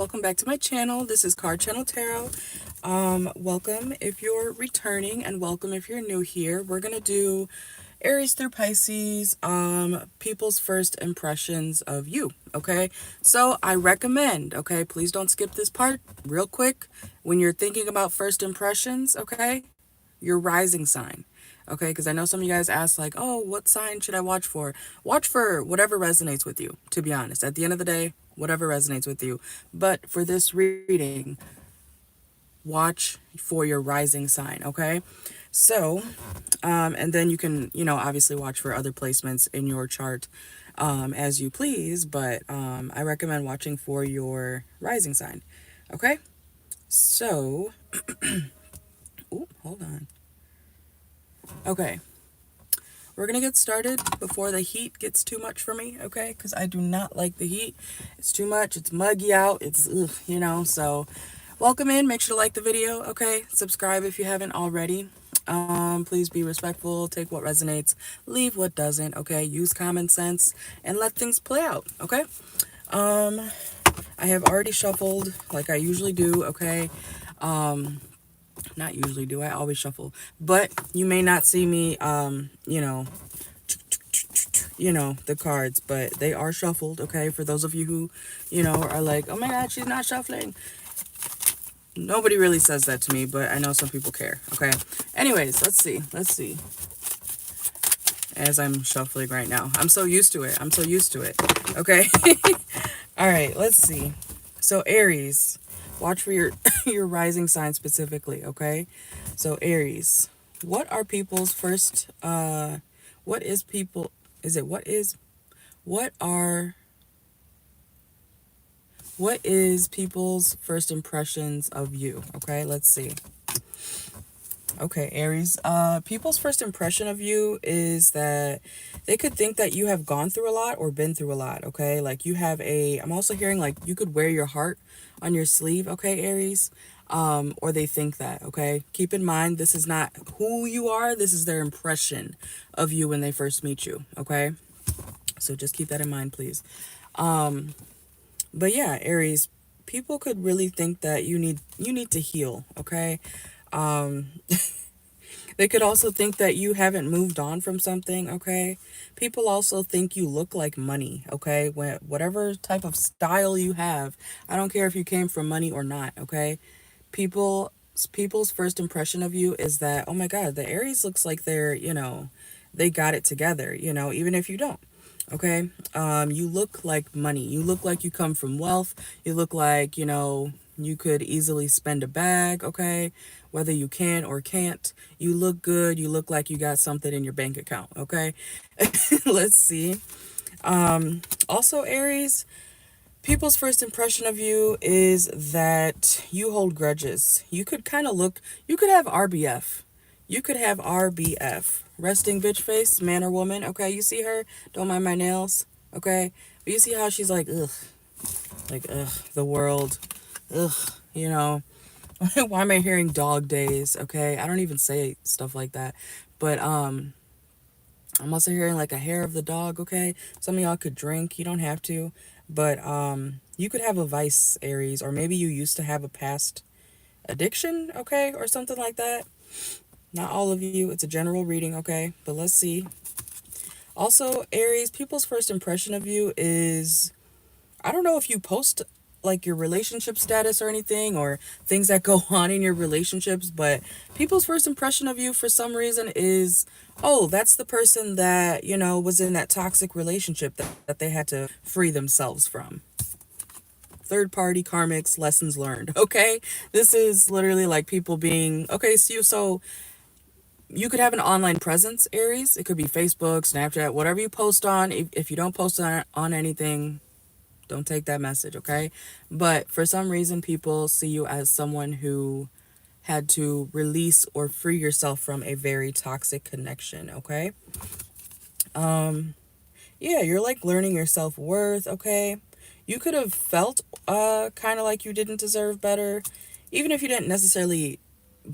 welcome back to my channel. This is CarChanneledTarot. Welcome if you're returning, and welcome if you're new here. We're gonna do Aries through Pisces, people's first impressions of you. Okay, so I recommend, okay, please don't skip this part real quick. When you're thinking about first impressions, okay, your rising sign. Okay, because I know some of you guys ask, like, oh, what sign should I watch for? Watch for whatever resonates with you, to be honest. At the end of the day, whatever resonates with you. But for this reading, watch for your rising sign, okay? So, and then you can, obviously watch for other placements in your chart as you please, but I recommend watching for your rising sign, okay? So, oh, hold on. Okay, we're gonna get started before the heat gets too much for me, okay? Because I do not like the heat. It's too much. It's muggy out. It's, ugh. So welcome in. Make sure to like the video, okay? Subscribe if you haven't already. Please be respectful. Take what resonates. Leave what doesn't, okay? Use common sense and let things play out, okay? I have already shuffled like I usually do, okay? Not usually do, I always shuffle, but you may not see me the cards, but they are shuffled, okay? For those of you who are like, oh my god, she's not shuffling. Nobody really says that to me, but I know some people care, okay? Anyways, let's see as I'm shuffling right now. I'm so used to it, okay? All right, let's see. So Aries, watch for your your rising sign specifically, okay? So Aries, what are people's first what is people is it what is people's first impressions of you? Okay, let's see. Okay, Aries, people's first impression of you is that they could think that you have gone through a lot or been through a lot, okay? Like you have I'm also hearing like you could wear your heart on your sleeve, okay, Aries? Or they think that, okay? Keep in mind, this is not who you are, this is their impression of you when they first meet you, okay? So just keep that in mind, please. But yeah, Aries, people could really think that you need to heal, okay? They could also think that you haven't moved on from something, okay? People also think you look like money, okay? Whatever type of style you have, I don't care if you came from money or not, okay? People's first impression of you is that, oh my god, the Aries looks like they got it together, even if you don't. Okay. You look like money. You look like you come from wealth. You look like, you could easily spend a bag, okay? Whether you can or can't. You look good. You look like you got something in your bank account, okay? Let's see. Also, Aries, people's first impression of you is that you hold grudges. You could have RBF. You could have RBF. Resting bitch face, man or woman. Okay, you see her? Don't mind my nails. Okay? But you see how she's like, ugh. Like, ugh, the world. Ugh, Why am I hearing dog days? Okay? I don't even say stuff like that. But, I'm also hearing like a hair of the dog, okay? Some of y'all could drink. You don't have to. But, you could have a vice, Aries. Or maybe you used to have a past addiction, okay? Or something like that. Not all of you. It's a general reading, okay? But let's see. Also, Aries, people's first impression of you is, I don't know if you post like your relationship status or anything or things that go on in your relationships, but people's first impression of you for some reason is, oh, that's the person that, was in that toxic relationship that they had to free themselves from. Third party karmics, lessons learned, okay? This is literally like people being, okay, so you could have an online presence, Aries. It could be Facebook, Snapchat, whatever you post on. If you don't post on anything, don't take that message, okay? But for some reason, people see you as someone who had to release or free yourself from a very toxic connection, okay? Yeah, you're like learning your self-worth, okay? You could have felt kind of like you didn't deserve better, even if you didn't necessarily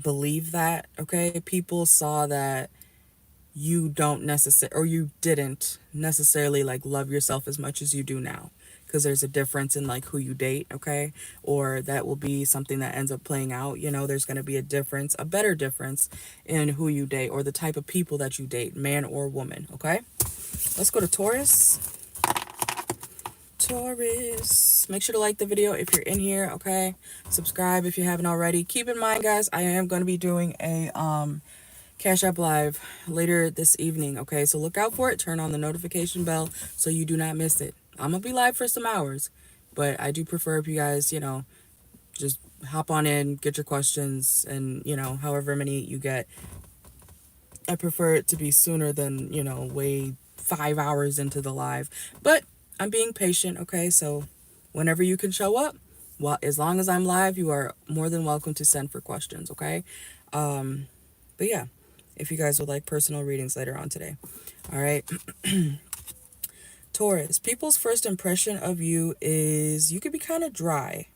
believe that, okay? People saw that you don't necessarily, or you didn't necessarily like love yourself as much as you do now. because there's a difference in like who you date, okay? Or that will be something that ends up playing out, you know, there's going to be a difference, a better difference in who you date or the type of people that you date, man or woman, okay? Let's go to Taurus. Taurus, make sure to like the video if you're in here, okay? Subscribe if you haven't already. Keep in mind, guys, I am going to be doing a Cash App Live later this evening, okay? So look out for it. Turn on the notification bell so you do not miss it. I'm going to be live for some hours, but I do prefer if you guys, you know, just hop on in, get your questions, and, you know, however many you get. I prefer it to be sooner than, you know, way 5 hours into the live. But I'm being patient, okay? So whenever you can show up, well, as long as I'm live, you are more than welcome to send for questions, okay? But yeah, if you guys would like personal readings later on today. All right. Taurus, people's first impression of you is you could be kind of dry,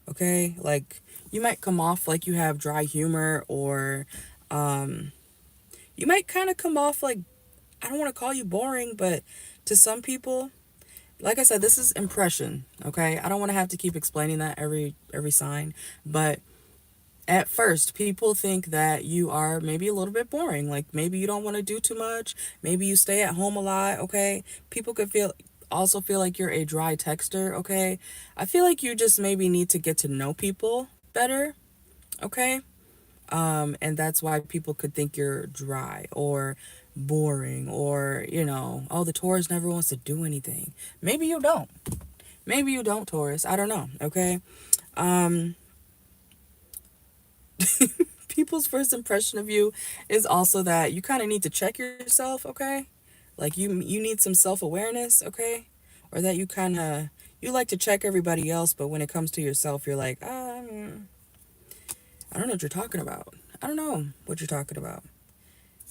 okay? Like you might come off like you have dry humor, or you might kind of come off like, I don't want to call you boring, but to some people, like I said, this is impression, okay? I don't want to have to keep explaining that every sign, but at first, people think that you are maybe a little bit boring. Like maybe you don't want to do too much. Maybe you stay at home a lot, okay? People could also feel like you're a dry texter, okay? I feel like you just maybe need to get to know people better, okay? And that's why people could think you're dry or boring, or, you know, oh, the Taurus never wants to do anything. Maybe you don't. Maybe you don't, Taurus. I don't know, okay? People's first impression of you is also that you kind of need to check yourself, okay? Like you need some self-awareness, okay? Or that you like to check everybody else, but when it comes to yourself, you're like, I don't know what you're talking about. I don't know what you're talking about.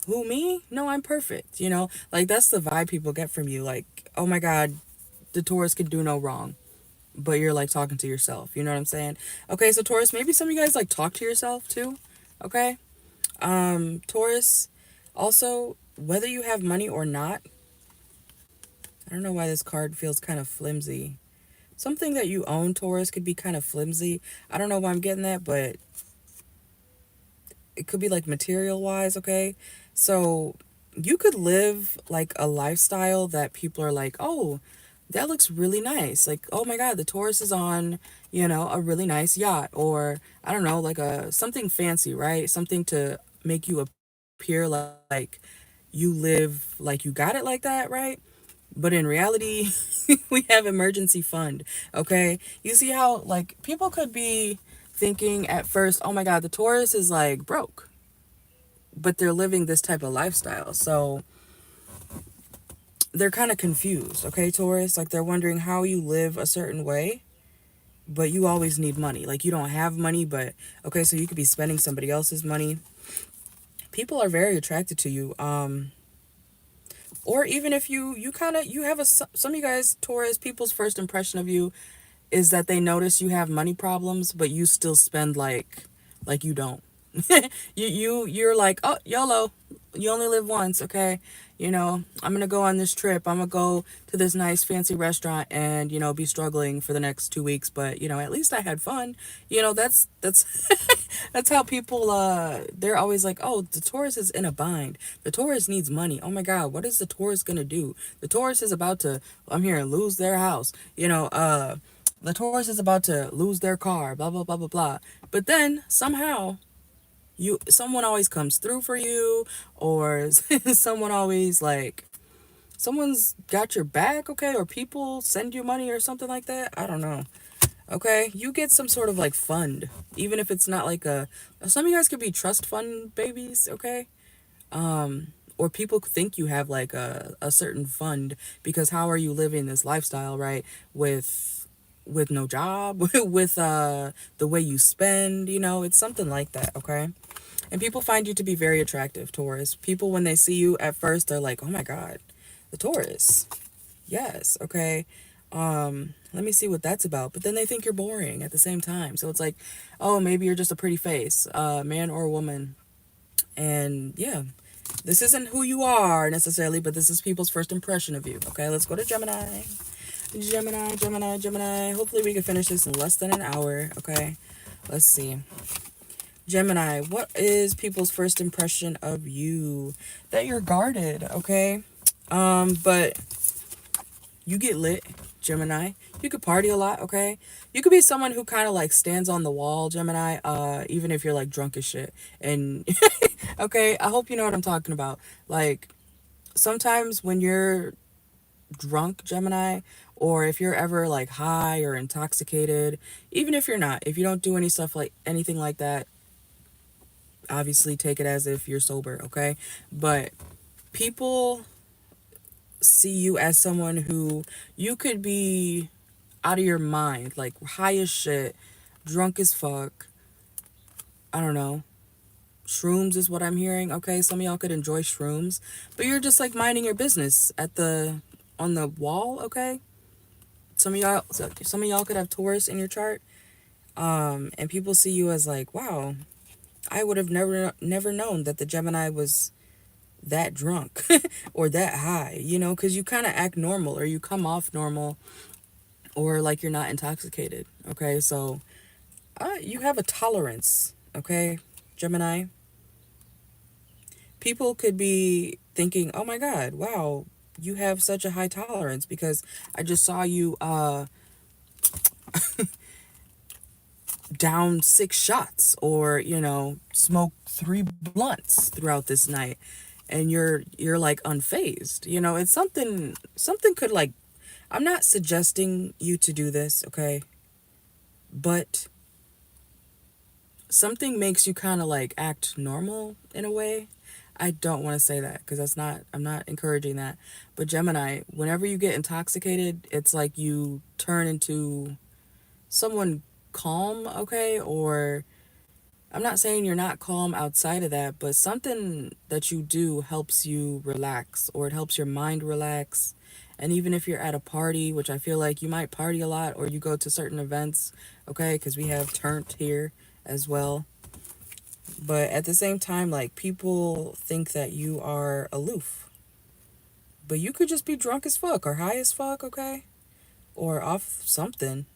Who, me? No, I'm perfect, you know? Like that's the vibe people get from you. Like, oh my God, the Taurus can do no wrong. But you're like talking to yourself, you know what I'm saying? Okay, so Taurus, maybe some of you guys like talk to yourself too, okay? Taurus, also, whether you have money or not, I don't know why this card feels kind of flimsy. Something that you own, Taurus, could be kind of flimsy. I don't know why I'm getting that, but it could be like material wise, okay? So you could live like a lifestyle that people are like, oh, that looks really nice. Like, oh my God, the Taurus is on, you know, a really nice yacht, or I don't know, like a something fancy, right? Something to make you appear like you live like you got it like that, right? But in reality, we have emergency fund, okay? You see how like people could be thinking at first, oh my God, the Taurus is like broke, but they're living this type of lifestyle. So they're kind of confused, okay, Taurus? Like they're wondering how you live a certain way, but you always need money. Like you don't have money, but okay, so you could be spending somebody else's money. People are very attracted to you. Or even if you kind of, you have some of you guys, Taurus, people's first impression of you is that they notice you have money problems, but you still spend like you don't. You're like, oh, YOLO, you only live once, okay? You know, I'm gonna go on this trip. I'm gonna go to this nice fancy restaurant and, you know, be struggling for the next 2 weeks, but you know, at least I had fun. You know, that's that's how people they're always like, oh, the Taurus is in a bind. The Taurus needs money. Oh my God, what is the Taurus gonna do? The Taurus is about to, I'm here, lose their house. You know, the Taurus is about to lose their car, blah blah blah blah blah. But then somehow someone always comes through for you, or someone always like someone's got your back, okay? Or people send you money or something like that. I don't know. Okay, you get some sort of like fund, even if it's not like some of you guys could be trust fund babies, okay? Or people think you have like a certain fund, because how are you living this lifestyle, right? With no job, with the way you spend, you know, it's something like that, okay? And people find you to be very attractive, Taurus. People, when they see you at first, they're like, oh my God, the Taurus. Yes, okay. Let me see what that's about. But then they think you're boring at the same time. So it's like, oh, maybe you're just a pretty face, man or woman. And yeah, this isn't who you are necessarily, but this is people's first impression of you. Okay, let's go to Gemini. Gemini, Gemini, Gemini. Hopefully we can finish this in less than an hour. Okay, let's see. Gemini, what is people's first impression of you? That you're guarded, okay? But you get lit, Gemini. You could party a lot, okay? You could be someone who kind of like stands on the wall, Gemini, even if you're like drunk as shit. And okay, I hope you know what I'm talking about. Like sometimes when you're drunk, Gemini, or if you're ever like high or intoxicated, even if you're not, if you don't do any stuff like anything like that, obviously take it as if you're sober, okay? But people see you as someone who you could be out of your mind, like high as shit, drunk as fuck. I don't know. Shrooms is what I'm hearing. Okay, some of y'all could enjoy shrooms, but you're just like minding your business at the on the wall, okay? Some of y'all could have Taurus in your chart. And people see you as like, wow, I would have never known that the Gemini was that drunk or that high, you know, because you kind of act normal or you come off normal or like you're not intoxicated. Okay, so you have a tolerance. Okay, Gemini. People could be thinking, oh my God, wow, you have such a high tolerance because I just saw you down 6 shots or, you know, smoke 3 blunts throughout this night and you're like unfazed. You know, it's something could like, I'm not suggesting you to do this, okay? But something makes you kind of like act normal in a way. I don't want to say that because I'm not encouraging that. But Gemini, whenever you get intoxicated, it's like you turn into someone calm, okay? Or I'm not saying you're not calm outside of that, but something that you do helps you relax or it helps your mind relax. And even if you're at a party, which I feel like you might party a lot or you go to certain events, okay, because we have turnt here as well. But at the same time, like people think that you are aloof, but you could just be drunk as fuck or high as fuck, okay? Or off something.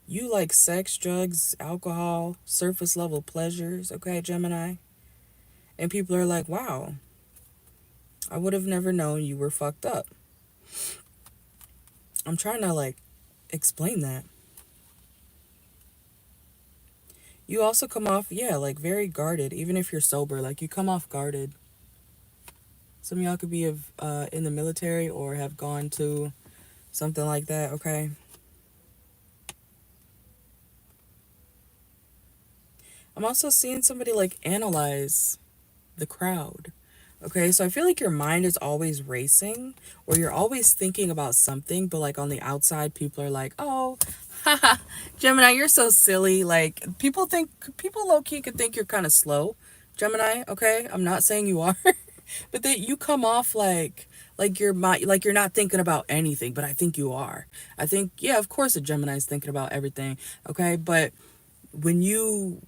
You like sex, drugs, alcohol, surface level pleasures, okay, Gemini? And people are like, wow, I would have never known you were fucked up. I'm trying to like explain that. You also come off, yeah, like very guarded, even if you're sober. Like you come off guarded. Some of y'all could be in the military or have gone to something like that, okay? I'm also seeing somebody like analyze the crowd. Okay, so I feel like your mind is always racing or you're always thinking about something, but like on the outside, people are like, oh, haha, Gemini, you're so silly. Like people low key could think you're kind of slow, Gemini. Okay, I'm not saying you are, but that you come off like you're not thinking about anything, but I think you are. I think, yeah, of course a Gemini is thinking about everything. Okay, but when you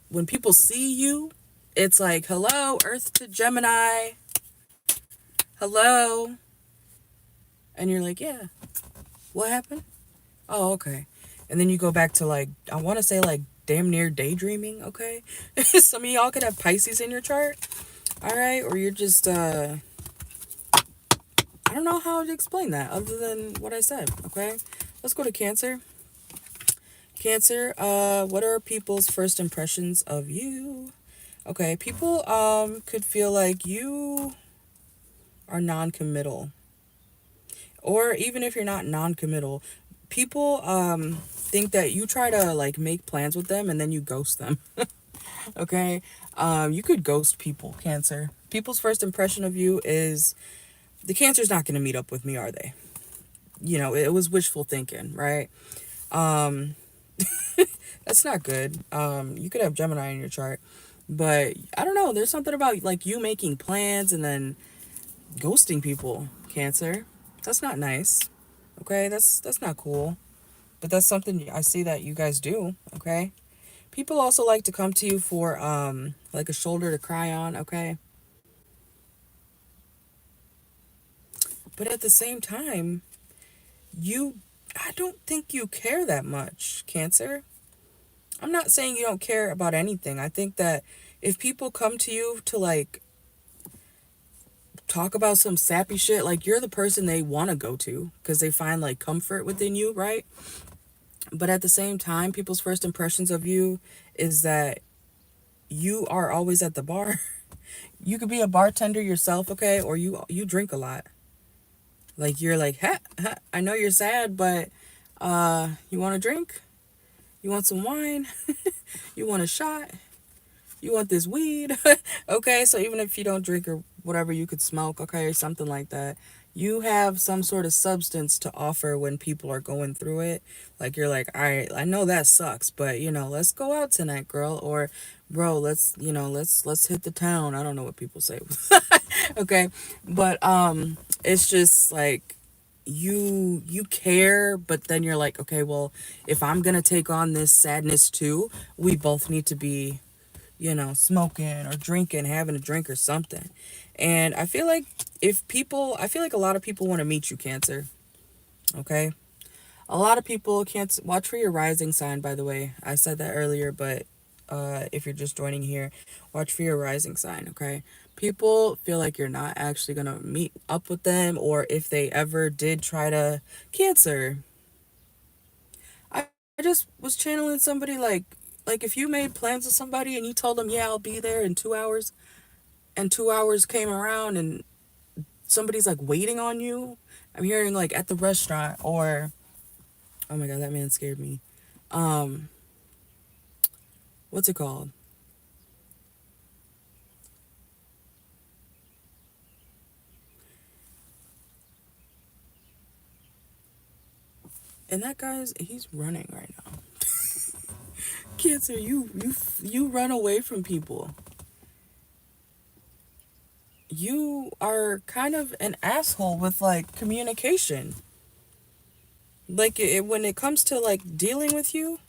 when people see you, it's like, hello, Earth to Gemini. Hello. And you're like, yeah, what happened? Oh, okay. And then you go back to like, I want to say like damn near daydreaming, okay? Some of y'all could have Pisces in your chart. All right. Or you're just, I don't know how to explain that other than what I said, okay? Let's go to Cancer. Cancer, what are people's first impressions of you? Okay, people could feel like you are non-committal. Or even if you're not non-committal, people think that you try to like make plans with them and then you ghost them. Okay? You could ghost people, Cancer. People's first impression of you is the Cancer's not going to meet up with me, are they? You know, it was wishful thinking, right? Um that's not good. You could have Gemini in your chart, but I don't know, there's something about like you making plans and then ghosting people, Cancer. That's not nice. Okay, that's not cool. But that's something I see that you guys do, okay? People also like to come to you for like a shoulder to cry on, okay? But at the same time, you, I don't think you care that much, Cancer. I'm not saying you don't care about anything. I think that if people come to you to like talk about some sappy shit, like you're the person they want to go to because they find like comfort within you, right? But at the same time, people's first impressions of you is that you are always at the bar. You could be a bartender yourself, okay? Or you drink a lot. Like you're like, ha, ha, I know you're sad, but you want a drink? You want some wine? You want a shot? You want this weed? Okay, so even if you don't drink or whatever, you could smoke, okay, or something like that. You have some sort of substance to offer when people are going through it. Like you're like, all right, I know that sucks, but let's go out tonight, girl, or bro, let's hit the town. I don't know what people say. Okay, but it's just like you care, but then you're like, okay, well, if I'm gonna take on this sadness too, we both need to be smoking or drinking, having a drink or something. And I feel like a lot of people want to meet you, Cancer. Okay? A lot of people can't watch for your rising sign, by the way. I said that earlier, but if you're just joining here, watch for your rising sign, okay? People feel like you're not actually going to meet up with them, or if they ever did try to. Cancer. I just was channeling somebody like if you made plans with somebody and you told them, yeah, I'll be there in 2 hours, and 2 hours came around and somebody's like waiting on you. I'm hearing like at the restaurant, or oh my god, that man scared me. Um, what's it called? And that he's running right now. Cancer, you run away from people. You are kind of an asshole with like communication. Like when it comes to like dealing with you,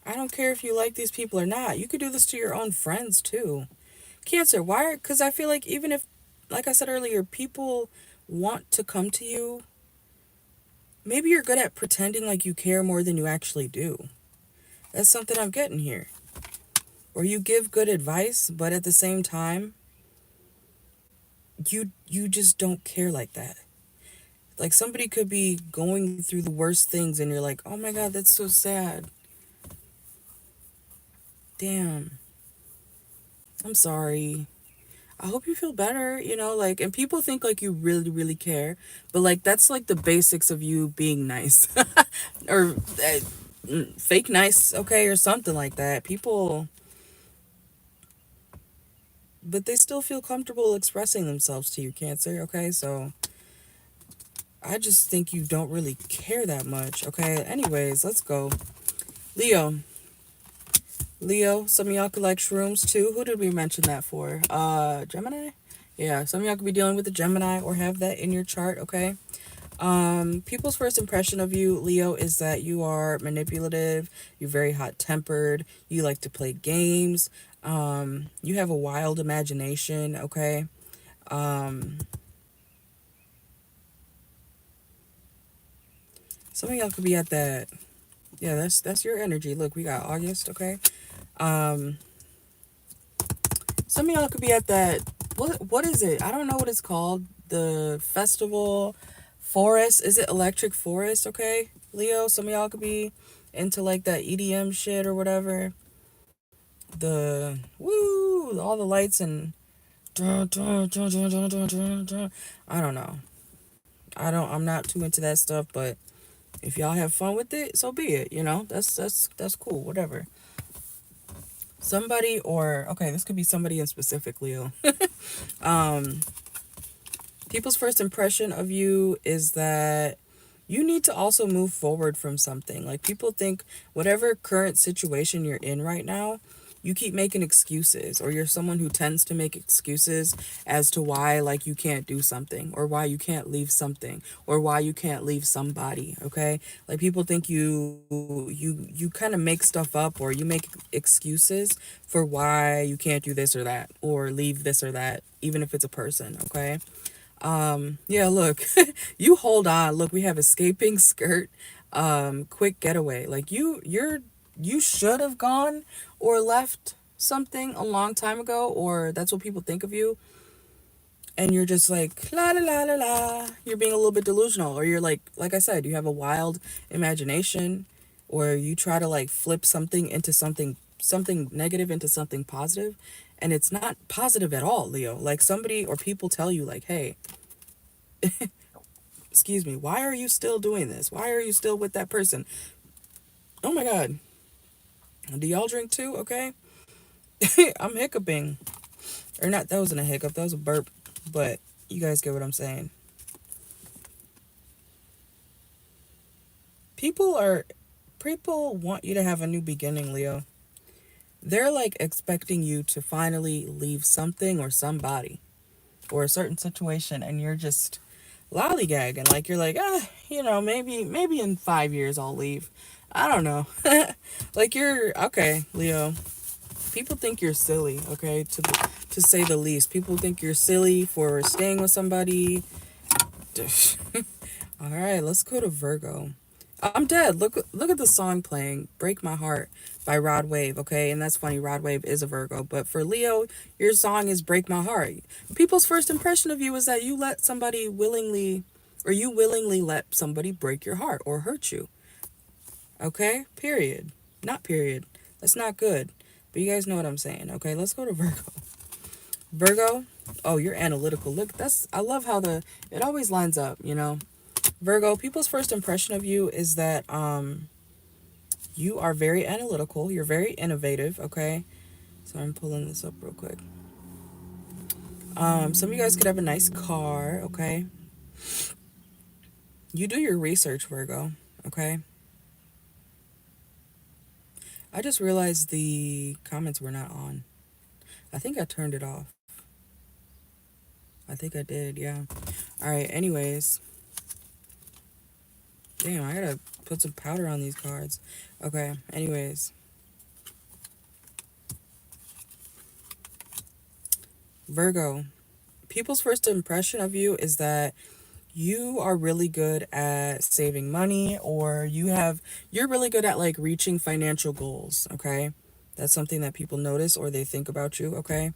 I don't care if you like these people or not. You could do this to your own friends too. Cancer, why? Because I feel like even if, like I said earlier, people want to come to you, maybe you're good at pretending like you care more than you actually do. That's something I'm getting here. Or you give good advice, but at the same time, you just don't care like that. Like somebody could be going through the worst things and you're like, "Oh my god, that's so sad. Damn. I'm sorry. I hope you feel better," like, and people think like you really, really care, but like that's like the basics of you being nice or fake nice, okay, or something like that. People, but they still feel comfortable expressing themselves to you, Cancer, okay? So I just think you don't really care that much, okay? Anyways, let's go. Leo. Leo, some of y'all could like shrooms too. Who did we mention that for? Gemini? Yeah, some of y'all could be dealing with the Gemini or have that in your chart, okay? People's first impression of you, Leo, is that you are manipulative, you're very hot-tempered, you like to play games, you have a wild imagination, okay? Um, some of y'all could be at that. Yeah, that's your energy. Look, we got August, okay? Um, some of y'all could be at that. What is it? I don't know what it's called. The festival forest. Is it electric forest? Okay, Leo. Some of y'all could be into like that EDM shit or whatever. The woo, all the lights and I don't know. I'm not too into that stuff, but if y'all have fun with it, so be it. That's cool. Whatever. Somebody or okay, this could be somebody in specific, Leo. um, People's first impression of you is that you need to also move forward from something. Like people think whatever current situation you're in right now, you keep making excuses, or you're someone who tends to make excuses as to why like you can't do something, or why you can't leave something, or why you can't leave somebody, okay? Like people think you kind of make stuff up, or you make excuses for why you can't do this or that, or leave this or that, even if it's a person, okay? Yeah, look, you hold on. Look, we have escaping skirt, quick getaway. Like you should have gone or left something a long time ago, or that's what people think of you, and you're just like la la la la la. You're being a little bit delusional, or you're like I said, you have a wild imagination, or you try to like flip something into something negative into something positive, and it's not positive at all, Leo. Like somebody or people tell you like, hey, excuse me, why are you still doing this? Why are you still with that person? Oh my God. Do y'all drink too? Okay. I'm hiccuping. Or not, that wasn't a hiccup, that was a burp. But you guys get what I'm saying. People are, people want you to have a new beginning, Leo. They're like expecting you to finally leave something or somebody or a certain situation, and you're just lollygagging. Like you're like, maybe in 5 years I'll leave. I don't know. Like you're okay, Leo. People think you're silly, okay, to say the least. People think you're silly for staying with somebody. All right, let's go to Virgo. I'm dead. Look at the song playing, "Break My Heart" by Rod Wave, okay? And that's funny, Rod Wave is a Virgo, but for Leo, your song is "Break My Heart." People's first impression of you is that you let somebody willingly, or you willingly let somebody break your heart or hurt you. Okay? Period. Not period. That's not good. But you guys know what I'm saying. Okay, let's go to Virgo. Virgo, oh, you're analytical. Look, that's, I love how it always lines up, you know. Virgo, people's first impression of you is that you are very analytical, you're very innovative, okay? So I'm pulling this up real quick. Some of you guys could have a nice car, okay? You do your research, Virgo, okay? I just realized the comments were not on. I think I turned it off. I think I did, yeah. All right, anyways. Damn, I gotta put some powder on these cards. Okay, anyways. Virgo, people's first impression of you is that you are really good at saving money, or you're really good at like reaching financial goals, okay? That's something that people notice or they think about you, okay?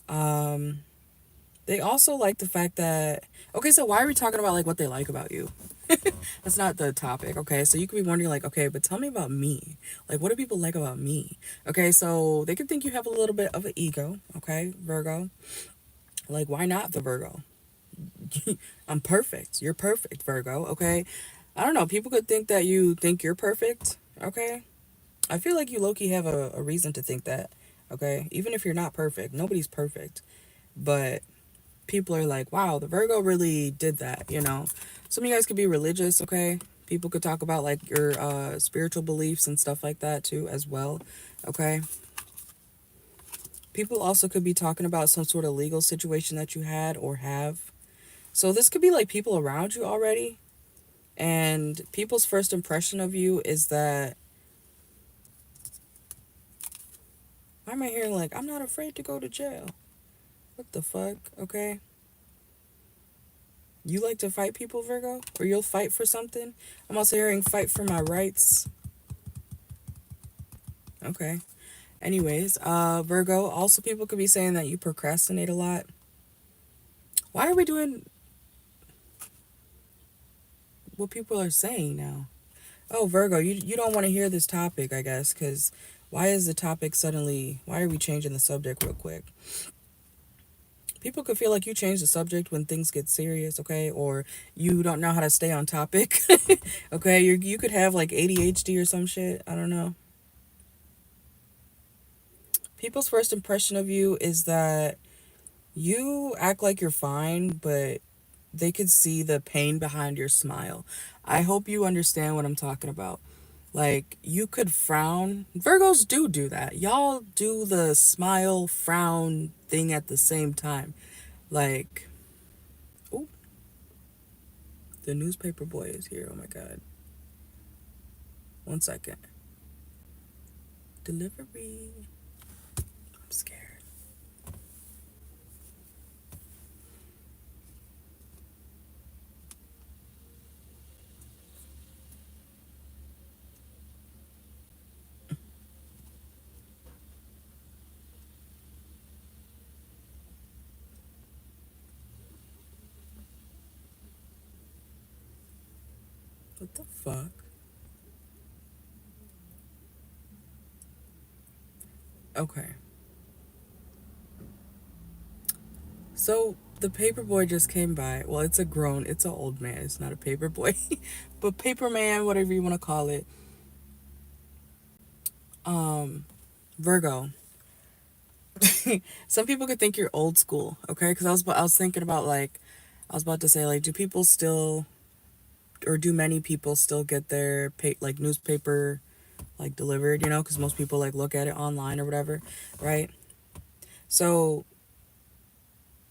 Um they also like the fact that, okay, so why are we talking about like what they like about you? That's not the topic, okay? So you could be wondering like, okay, but tell me about me. Like what do people like about me? Okay, so they could think you have a little bit of an ego, okay, Virgo. Like why not the Virgo? I'm perfect. You're perfect, Virgo, okay? I don't know. People could think that you think you're perfect, okay? I feel like you low-key have a reason to think that, okay? Even if you're not perfect, nobody's perfect. But people are like, wow, the Virgo really did that, you know? Some of you guys could be religious, okay? People could talk about like your spiritual beliefs and stuff like that too, as well, okay? People also could be talking about some sort of legal situation that you had or have. So this could be like people around you already. And people's first impression of you is that, why am I hearing like, I'm not afraid to go to jail? What the fuck? Okay. You like to fight people, Virgo? Or you'll fight for something? I'm also hearing fight for my rights. Okay. Anyways, Virgo, also people could be saying that you procrastinate a lot. Why are we doing what people are saying now? Oh, Virgo, you don't want to hear this topic, I guess, because why is the topic suddenly, why are we changing the subject real quick? People could feel like you change the subject when things get serious, okay? Or you don't know how to stay on topic, okay? You could have like ADHD or some shit. I don't know. People's first impression of you is that you act like you're fine, but they could see the pain behind your smile. I hope you understand what I'm talking about. Like, you could frown. Virgos do that. Y'all do the smile frown thing at the same time. Like, oh, the newspaper boy is here. Oh my God. 1 second. Delivery. I'm scared. What the fuck? Okay. So the paper boy just came by. Well, it's an old man. It's not a paper boy, but paper man, whatever you want to call it. Um, Virgo. Some people could think you're old school, okay? Because I was thinking about like, I was about to say like, do people still, or do many people still get their like newspaper like delivered? You know, because most people like look at it online or whatever, right? So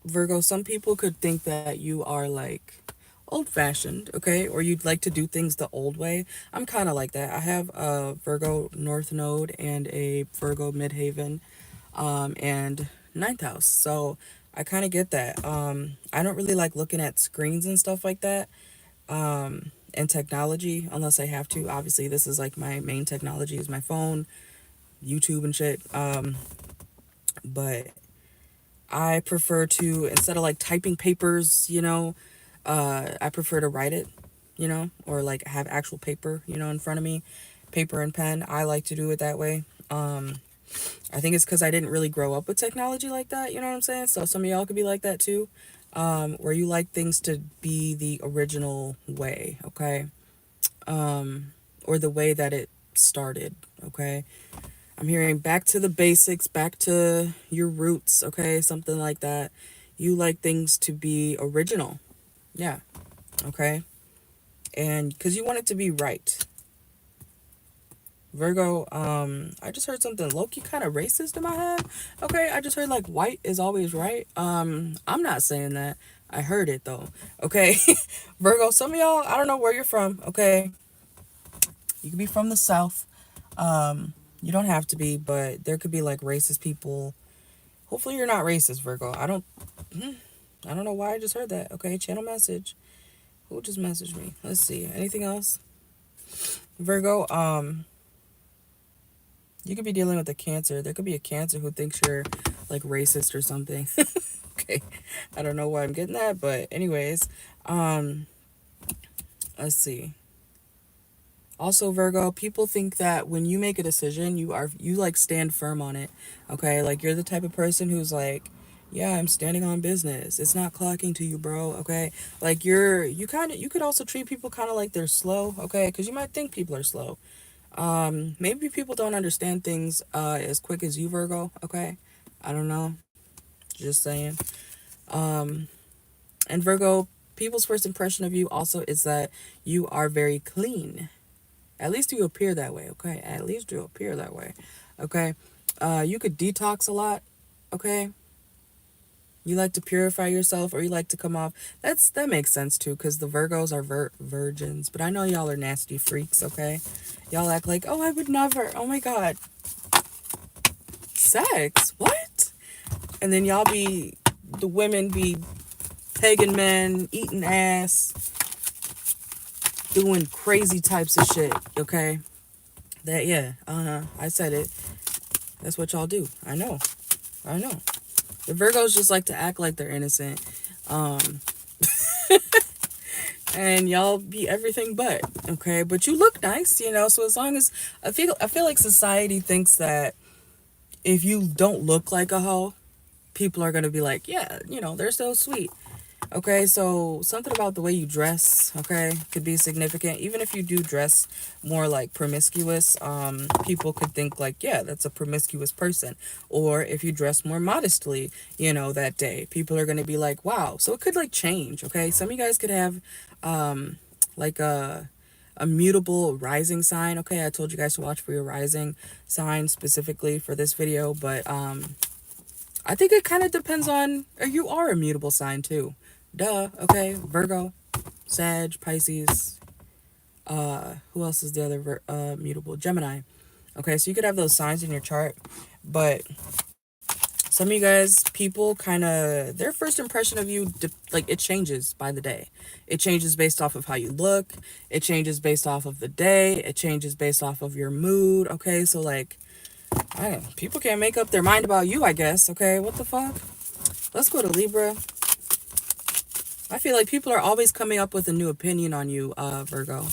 Virgo, some people could think that you are like old fashioned, okay? Or you'd like to do things the old way. I'm kind of like that. I have a Virgo North Node and a Virgo Midhaven and ninth house. So I kind of get that. I don't really like looking at screens and stuff like that and technology unless I have to. Obviously, this is like my main technology is my phone, YouTube and shit. But I prefer to, instead of like typing papers, you know, I prefer to write it, you know, or like have actual paper, you know, in front of me, paper and pen. I like to do it that way. I think it's because I didn't really grow up with technology like that, you know what I'm saying? So some of y'all could be like that too, where you like things to be the original way, okay? Or the way that it started, okay? I'm hearing back to the basics, back to your roots, okay? Something like that. You like things to be original. Yeah, okay? And because you want it to be right. Virgo, I just heard something low-key kind of racist in my head. Okay, I just heard like white is always right. I'm not saying that. I heard it though. Okay. Virgo, some of y'all, I don't know where you're from, okay? You could be from the South. You don't have to be, but there could be like racist people. Hopefully you're not racist, Virgo. I don't know why I just heard that. Okay, channel message. Who just messaged me? Let's see. Anything else? Virgo, you could be dealing with a Cancer. There could be a Cancer who thinks you're like racist or something. Okay. I don't know why I'm getting that, but anyways, um let's see. Also, Virgo, people think that when you make a decision, you like stand firm on it. Okay? Like you're the type of person who's like, yeah, I'm standing on business. It's not clocking to you, bro. Okay? Like you could also treat people kind of like they're slow, okay? Cuz you might think people are slow. Maybe people don't understand things as quick as you, Virgo, okay? I don't know. Just saying. Um and Virgo, people's first impression of you also is that you are very clean. At least you appear that way, okay? At least you appear that way, okay? You could detox a lot, okay? You like to purify yourself, or you like to come off. That makes sense too, because the Virgos are virgins. But I know y'all are nasty freaks, okay? Y'all act like, oh, I would never. Oh my god, sex? What? And then the women be pegging men, eating ass, doing crazy types of shit, okay? Yeah, I said it. That's what y'all do. I know. I know. The Virgos just like to act like they're innocent. Um, and y'all be everything but, okay? But you look nice, you know, so as long as I feel like society thinks that if you don't look like a hoe, people are gonna be like, yeah, you know, they're so sweet. Okay, so something about the way you dress, okay, could be significant. Even if you do dress more like promiscuous, people could think like, yeah, that's a promiscuous person. Or if you dress more modestly, you know, that day, people are going to be like, wow. So it could like change, okay? Some of you guys could have like a mutable rising sign. Okay, I told you guys to watch for your rising sign specifically for this video, but I think it kind of depends on, or you are a mutable sign too. Duh, okay? Virgo, Sag, Pisces, who else is the other mutable? Gemini. Okay, so you could have those signs in your chart, but some of you guys, people kind of, their first impression of you, like, it changes by the day. It changes based off of how you look. It changes based off of the day. It changes based off of your mood, okay? So, like, people can't make up their mind about you, I guess, okay? What the fuck? Let's go to Libra. I feel like people are always coming up with a new opinion on you, Virgo.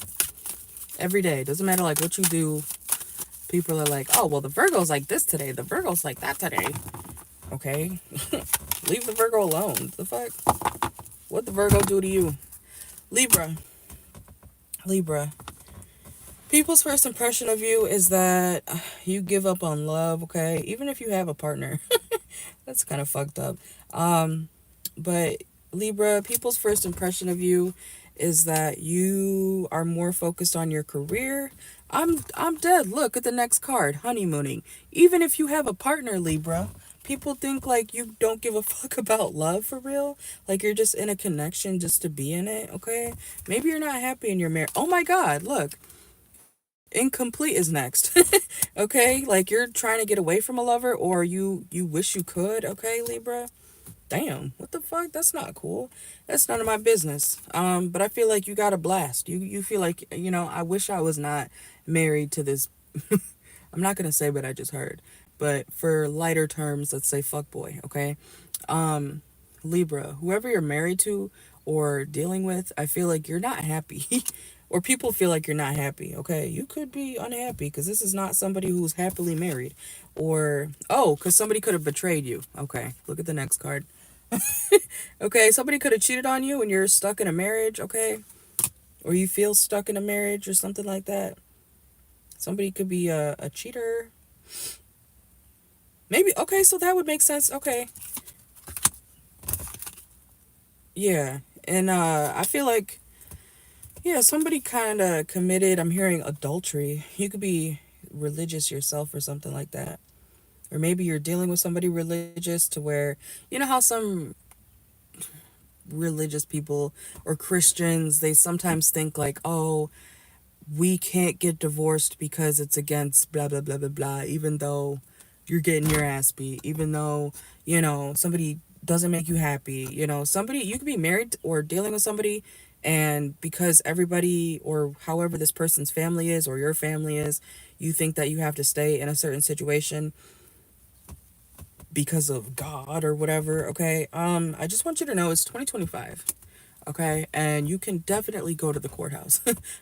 Every day. Doesn't matter like what you do. People are like, oh, well, the Virgo's like this today. The Virgo's like that today. Okay. Leave the Virgo alone. The fuck? What the Virgo do to you? Libra. Libra. People's first impression of you is that you give up on love, okay? Even if you have a partner. That's kind of fucked up. But Libra, people's first impression of you is that you are more focused on your career. I'm dead. Look at the next card, honeymooning. Even if you have a partner, Libra, people think like you don't give a fuck about love for real. Like you're just in a connection just to be in it, okay? Maybe you're not happy in your marriage. Oh my god, look. Incomplete is next. Okay? Like you're trying to get away from a lover or you wish you could, okay, Libra? Damn, what the fuck? That's not cool. That's none of my business. But I feel like you got a blast. You feel like, I wish I was not married to this. I'm not gonna say what I just heard, but for lighter terms, let's say fuck boy, okay? Libra, whoever you're married to or dealing with, I feel like you're not happy. Or people feel like you're not happy, okay? You could be unhappy because this is not somebody who's happily married. Or, oh, because somebody could have betrayed you. Okay, look at the next card. Okay, somebody could have cheated on you and you're stuck in a marriage, okay? Or you feel stuck in a marriage or something like that. Somebody could be a cheater. Maybe, okay, so that would make sense. Okay. Yeah. And I feel like, yeah, somebody kind of committed, I'm hearing adultery. You could be religious yourself or something like that. Or maybe you're dealing with somebody religious to where, you know how some religious people or Christians, they sometimes think like, oh, we can't get divorced because it's against blah, blah, blah, blah, blah, even though you're getting your ass beat, even though, somebody doesn't make you happy, somebody, you could be married or dealing with somebody, and because everybody or however this person's family is or your family is, you think that you have to stay in a certain situation because of God or whatever, okay? I just want you to know it's 2025, okay? And you can definitely go to the courthouse,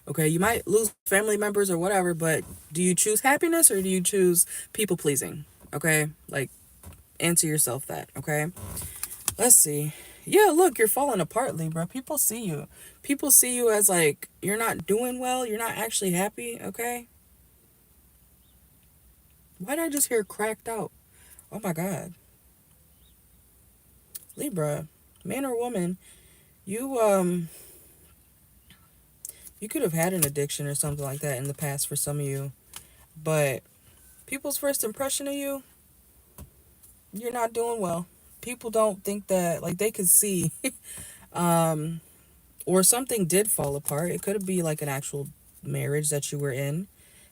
okay? You might lose family members or whatever, but do you choose happiness or do you choose people pleasing, okay? Like, answer yourself that, okay? Let's see. Yeah, look, you're falling apart, Libra. People see you. People see you as like, you're not doing well, you're not actually happy, okay? Why did I just hear cracked out? Oh my god. Libra, man or woman, you you could have had an addiction or something like that in the past for some of you, but people's first impression of you, you're not doing well. People don't think that, like, they could see or something did fall apart. It could be like an actual marriage that you were in.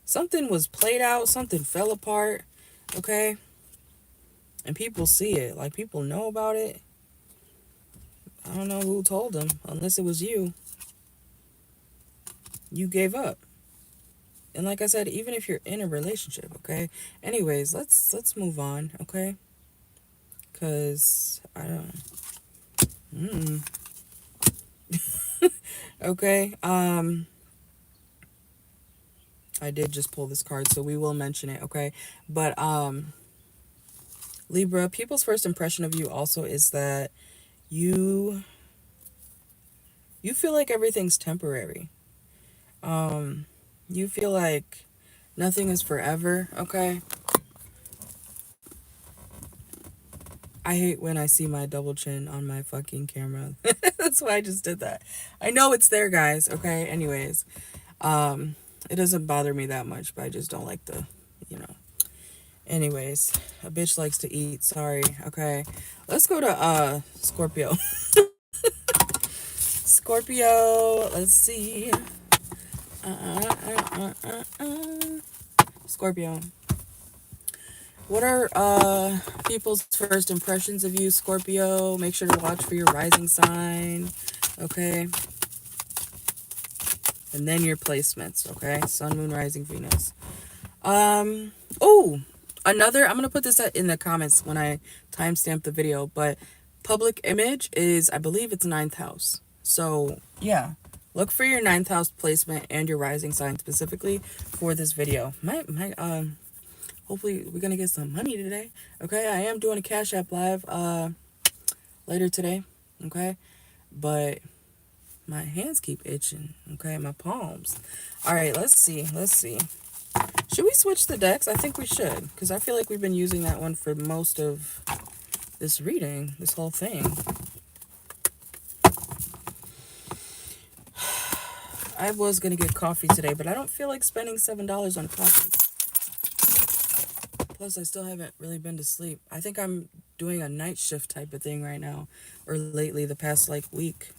Something was played out, something fell apart, okay? And people see it, like people know about it. I don't know who told them, unless it was you. You gave up. And like I said, even if you're in a relationship, okay? Anyways, let's move on, okay? Cause I don't. Okay. I did just pull this card, so we will mention it, okay? But Libra, people's first impression of you also is that you you feel like everything's temporary. You feel like nothing is forever, okay? I hate when I see my double chin on my fucking camera. That's why I just did that. I know it's there, guys, okay? Anyways, it doesn't bother me that much, but I just don't like the, you know. Anyways, a bitch likes to eat. Sorry, okay? Let's go to Scorpio. Scorpio, let's see. Scorpio. What are people's first impressions of you, Scorpio? Make sure to watch for your rising sign, okay? And then your placements, okay? Sun, Moon, Rising, Venus. Oh, another, I'm going to put this in the comments when I timestamp the video, but public image is, I believe it's ninth house. So, yeah. Look for your ninth house placement and your rising sign specifically for this video. Hopefully we're gonna get some money today. Okay, I am doing a Cash App live later today. Okay, but my hands keep itching. Okay, my palms. All right, let's see. Should we switch the decks? I think we should, because I feel like we've been using that one for most of this reading, this whole thing. I was going to get coffee today, but I don't feel like spending $7 on coffee. Plus, I still haven't really been to sleep. I think I'm doing a night shift type of thing right now, or lately, the past, like, week.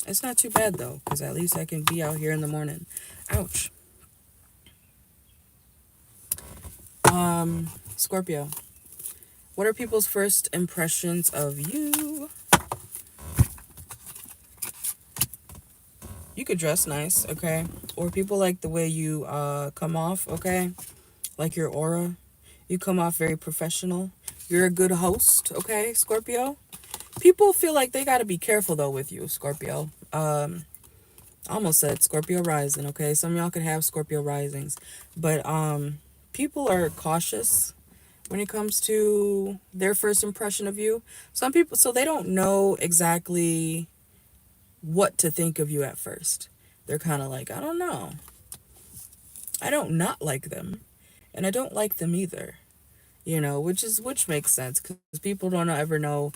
It's not too bad, though, because at least I can be out here in the morning. Ouch. Scorpio. What are people's first impressions of you? You could dress nice, okay? Or people like the way you come off, okay? Like your aura. You come off very professional. You're a good host, okay, Scorpio? People feel like they got to be careful, though, with you, Scorpio. I almost said Scorpio rising, okay? Some of y'all could have Scorpio risings. But people are cautious when it comes to their first impression of you. Some people, so they don't know exactly what to think of you at first. They're kind of like, I don't know. I don't not like them, and I don't like them either. You know, which makes sense, because people don't ever know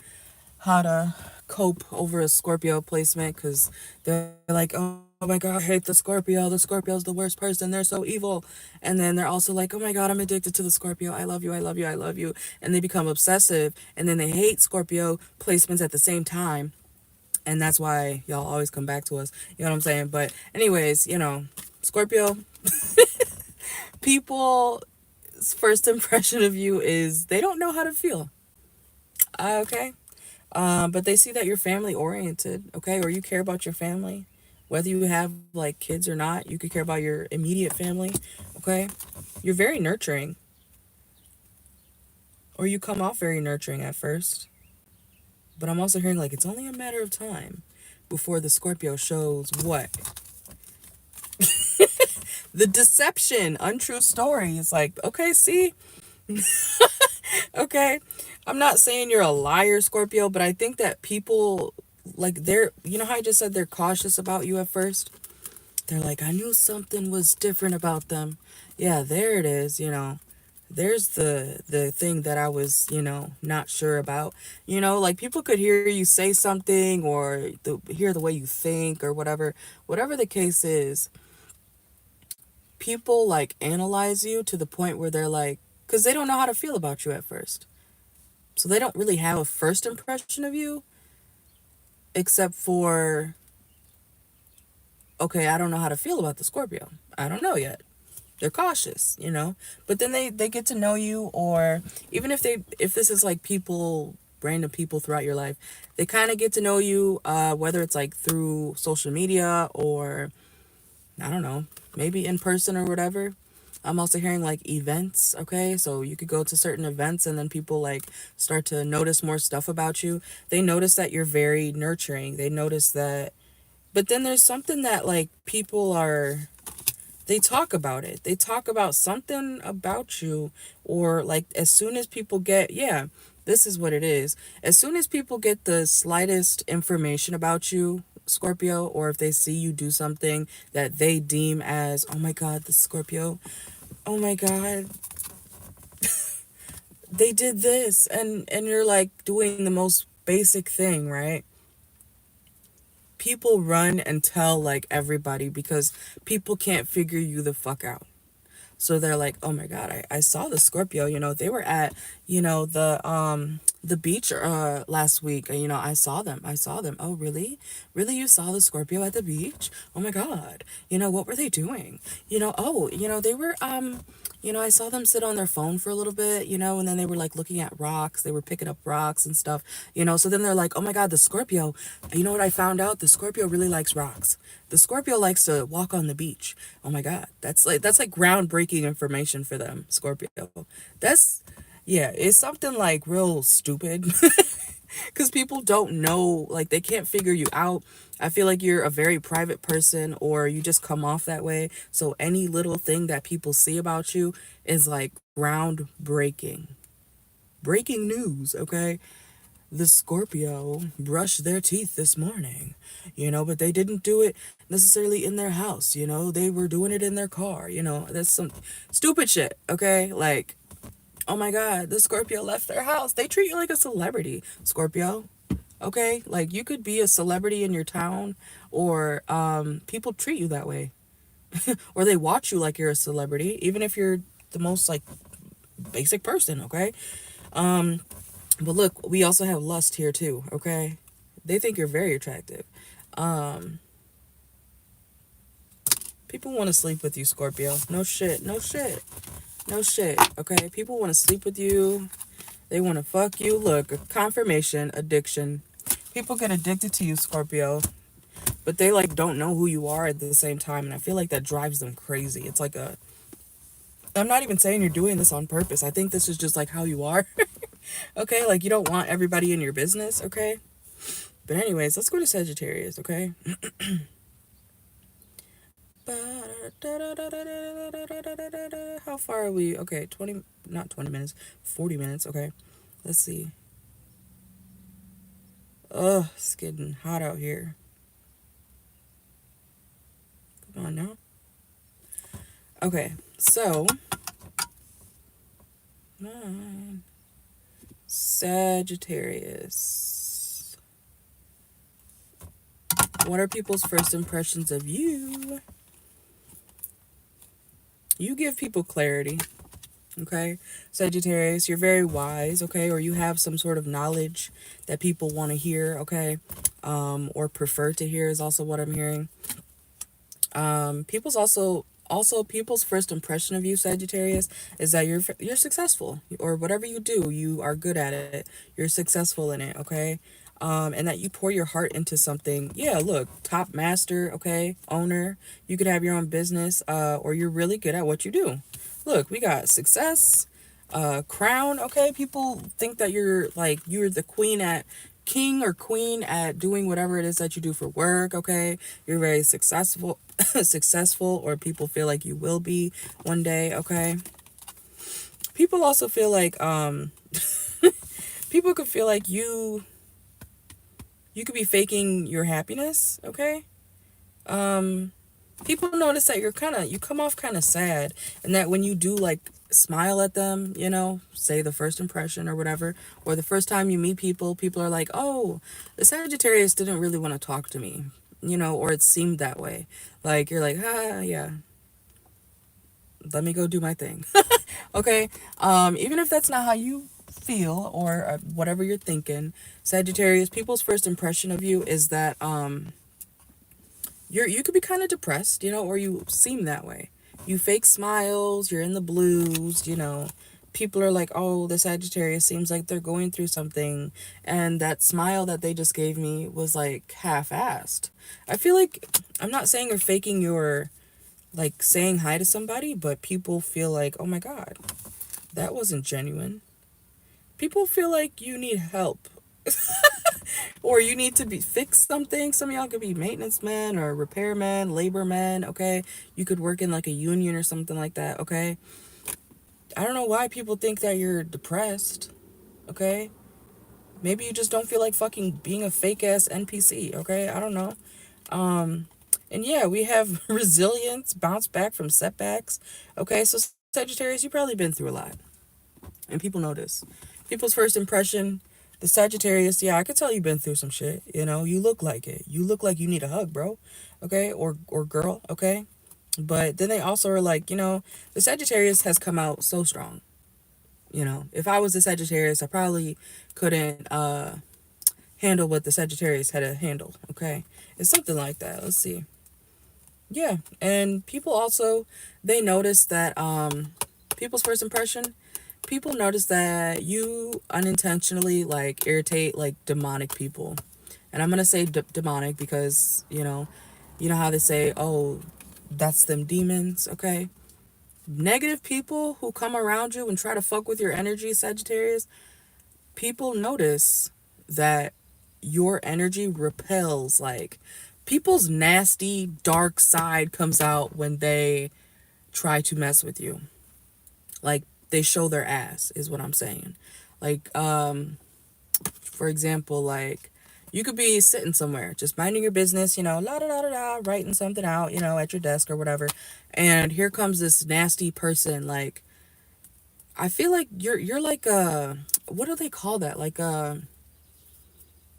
how to cope over a Scorpio placement, because they're like, oh my god, I hate the Scorpio. The Scorpio's the worst person. They're so evil. And then they're also like, oh my god, I'm addicted to the Scorpio. I love you, I love you, I love you. And they become obsessive, and then they hate Scorpio placements at the same time. And that's why y'all always come back to us. You know what I'm saying? But anyways, you know, Scorpio, people's first impression of you is they don't know how to feel. Okay? But they see that you're family oriented, okay? Or you care about your family. Whether you have, like, kids or not, you could care about your immediate family, okay? You're very nurturing. Or you come off very nurturing at first. But I'm also hearing, like, it's only a matter of time before the Scorpio shows what? The deception, untrue stories. Like, okay, see? Okay. I'm not saying you're a liar, Scorpio, but I think that people, like, you know how I just said they're cautious about you at first? They're like, I knew something was different about them. Yeah, there it is, you know. There's the thing that I was, you know, not sure about. You know, like, people could hear you say something, or hear the way you think, or whatever the case is. People, like, analyze you to the point where they're like, because they don't know how to feel about you at first. So they don't really have a first impression of you, except for, okay, I don't know how to feel about the Scorpio. I don't know yet. They're cautious, you know. But then they get to know you, or even if this is like people, random people throughout your life, they kind of get to know you, whether it's like through social media, or I don't know, maybe in person or whatever. I'm also hearing like events, okay? So you could go to certain events, and then people like start to notice more stuff about you. They notice that you're very nurturing. They notice that, but then there's something that, like, people are, they talk about it. They talk about something about you, or like as soon as people get, yeah, this is what it is. As soon as people get the slightest information about you, Scorpio, or if they see you do something that they deem as, oh my god, the Scorpio, oh my god, they did this, and you're like doing the most basic thing, right? People run and tell, like, everybody, because people can't figure you the fuck out. So they're like, oh my god, I saw the Scorpio, you know, they were at, you know, the beach last week, and, you know, I saw them. Oh, really? Really, you saw the Scorpio at the beach? Oh my god. You know, what were they doing? You know, oh, you know, they were you know, I saw them sit on their phone for a little bit, you know, and then they were like looking at rocks. They were picking up rocks and stuff, you know. So then they're like, oh my god, the Scorpio, you know what I found out? The Scorpio really likes rocks. The Scorpio likes to walk on the beach. Oh my god, that's like groundbreaking information for them, Scorpio. That's, yeah, it's something like real stupid. Because people don't know, like, they can't figure you out. I feel like you're a very private person, or you just come off that way. So any little thing that people see about you is like groundbreaking. Breaking news, okay? The Scorpio brushed their teeth this morning, but they didn't do it necessarily in their house, they were doing it in their car, that's some stupid shit, okay? Like, oh my God, the Scorpio left their house. They treat you like a celebrity, Scorpio. Okay? Like, you could be a celebrity in your town, or people treat you that way. Or they watch you like you're a celebrity, even if you're the most, like, basic person, okay? But look, we also have lust here too, okay? They think you're very attractive. Um, People want to sleep with you, Scorpio. No shit, no shit, no shit, okay? People want to sleep with you. They want to fuck you. Look, confirmation, addiction. People get addicted to you, Scorpio, but they like don't know who you are at the same time, and I feel like that drives them crazy. It's like a I'm not even saying you're doing this on purpose. I think this is just like how you are. Okay? Like, you don't want everybody in your business, okay? But anyways, let's go to Sagittarius, okay? How far are we? Okay, 20, not 20 minutes, 40 minutes, okay. Let's see. Ugh, it's getting hot out here. Come on now. Okay, so Sagittarius. What are people's first impressions of you? You give people clarity, okay? Sagittarius, you're very wise, okay? Or you have some sort of knowledge that people want to hear, okay? Or prefer to hear is also what I'm hearing. People's first impression of you, Sagittarius, is that you're successful, or whatever you do, you are good at it. You're successful in it, okay? And that you pour your heart into something. Yeah, look, top master, okay, owner. You could have your own business, or you're really good at what you do. Look, we got success, crown, okay? People think that you're the queen at king or queen at doing whatever it is that you do for work, okay? You're very successful, successful, or people feel like you will be one day, okay? People also feel like people could feel like you could be faking your happiness, okay? People notice that you come off kind of sad, and that when you do like smile at them, say the first impression or whatever, or the first time you meet people, people are like, oh, the Sagittarius didn't really want to talk to me, or it seemed that way. Like, you're like, yeah, let me go do my thing. Okay? Even if that's not how you feel, or whatever you're thinking, Sagittarius, people's first impression of you is that you could be kind of depressed, or you seem that way. You fake smiles, you're in the blues. People are like, oh, the Sagittarius seems like they're going through something, and that smile that they just gave me was like half-assed. I feel like, I'm not saying you're faking your like saying hi to somebody, but people feel like, oh my God, that wasn't genuine. People feel like you need help. Or you need to be fix something. Some of y'all could be maintenance men or repairmen, labor men, okay? You could work in like a union or something like that, okay? I don't know why people think that you're depressed, okay? Maybe you just don't feel like fucking being a fake ass NPC, okay? I don't know. And yeah, we have resilience, bounce back from setbacks, okay? So Sagittarius, you've probably been through a lot, and people notice. People's first impression, the Sagittarius, yeah, I could tell you've been through some shit. You look like it. You look like you need a hug, bro. Okay? Or girl, okay? But then they also are like, the Sagittarius has come out so strong. If I was the Sagittarius, I probably couldn't handle what the Sagittarius had to handle, okay? It's something like that. Let's see. Yeah, and people also, they notice that people's first impression, people notice that you unintentionally like irritate like demonic people. And I'm going to say demonic because, you know how they say, oh, that's them demons, okay? Negative people who come around you and try to fuck with your energy, Sagittarius, people notice. that your energy repels, like, people's nasty dark side comes out when they try to mess with you. Like, they show their ass is what I'm saying. Like, for example, like, you could be sitting somewhere just minding your business, la da da da da, writing something out, at your desk or whatever, and here comes this nasty person. Like, I feel like you're like a, what do they call that, like,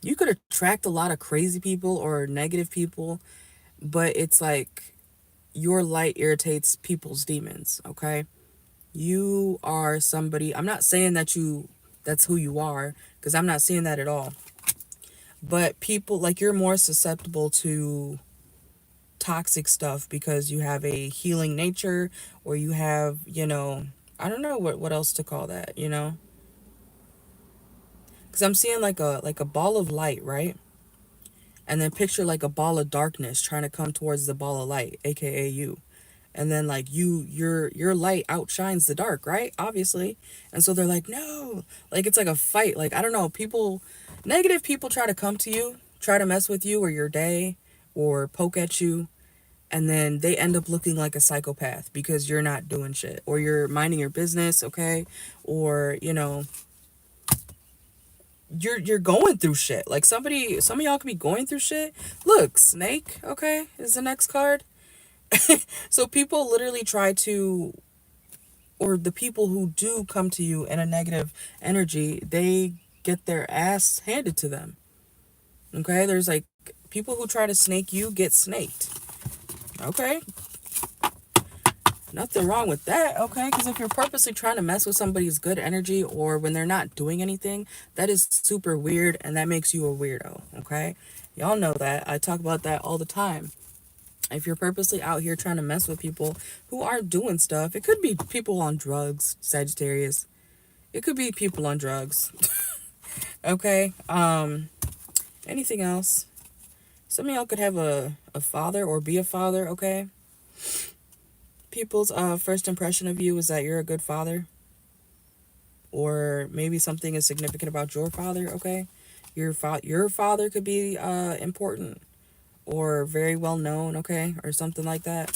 you could attract a lot of crazy people or negative people, but it's like your light irritates people's demons. Okay, you are somebody, I'm not saying that's who you are, because I'm not seeing that at all, but people, like, you're more susceptible to toxic stuff because you have a healing nature, or you have, I don't know what else to call that, because I'm seeing like a ball of light, right? And then picture like a ball of darkness trying to come towards the ball of light, aka you. And then, like, your light outshines the dark, right? Obviously. And so they're like, no, like, it's like a fight. Like, I don't know, people, negative people try to come to you, try to mess with you or your day, or poke at you, and then they end up looking like a psychopath because you're not doing shit, or you're minding your business, okay? Or, you're going through shit. Like, some of y'all could be going through shit. Look, snake, okay, is the next card. So people literally try to, or the people who do come to you in a negative energy, they get their ass handed to them. Okay, there's like people who try to snake you get snaked. Okay, nothing wrong with that. Okay, because if you're purposely trying to mess with somebody's good energy, or when they're not doing anything, that is super weird, and that makes you a weirdo. Okay, y'all know that. I talk about that all the time. If you're purposely out here trying to mess with people who aren't doing stuff, it could be people on drugs, Sagittarius. It could be people on drugs. Okay. Anything else? Some of y'all could have a father or be a father, okay? People's first impression of you is that you're a good father. Or maybe something is significant about your father, okay? Your father could be important or very well known, okay? Or something like that.